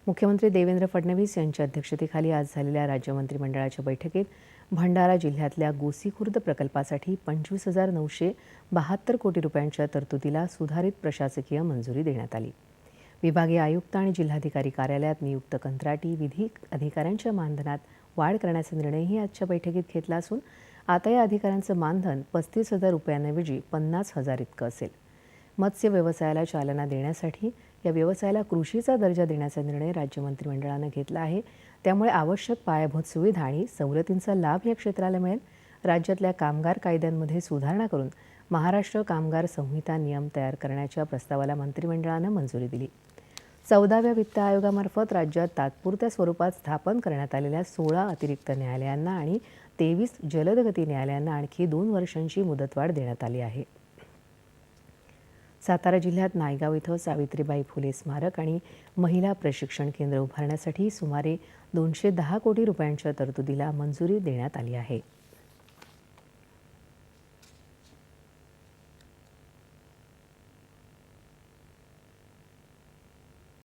मुख्यमंत्री देवेंद्र फडणवीस यांच्या अध्यक्षतेखाली आज झालेल्या राज्य मंत्रिमंडळाच्या बैठकीत भंडारा जिल्ह्यातल्या गोसीखुर्द प्रकल्पासाठी 25,972 कोटी रुपयांच्या तरतुदीला सुधारित प्रशासकीय मंजुरी देण्यात आली। विभागीय आयुक्त आणि जिल्हाधिकारी कार्यालयात नियुक्त कंत्राटी विधी अधिकाऱ्यांच्या मानधनात वाढ करण्याचा निर्णयही आजच्या बैठकीत घेतला असून आता या अधिकाऱ्यांचं मानधन 35,000 रुपयांऐवजी 50,000 इतकं असेल। मत्स्य व्यवसायाला चालना देण्यासाठी या व्यवसायाला कृषीचा दर्जा देण्याचा निर्णय राज्य मंत्रिमंडळानं घेतला आहे। त्यामुळे आवश्यक पायाभूत सुविधा आणि सवलतींचा लाभ या क्षेत्राला मिळेल। राज्यातल्या कामगार कायद्यांमध्ये सुधारणा करून महाराष्ट्र कामगार संहिता नियम तयार करण्याच्या प्रस्तावाला मंत्रिमंडळानं मंजुरी दिली। 14व्या वित्त आयोगामार्फत राज्यात तात्पुरत्या स्वरूपात स्थापन करण्यात आलेल्या 16 अतिरिक्त न्यायालयांना आणि 23 जलदगती न्यायालयांना आणखी 2 वर्षांची मुदतवाढ देण्यात आली आहे। सातारा जिल्ह्यात नायगाव इथं सावित्रीबाई फुले स्मारक आणि महिला प्रशिक्षण केंद्र उभारण्यासाठी सुमारे 210 कोटी रुपयांच्या तरतुदीला मंजुरी देण्यात आली आहे।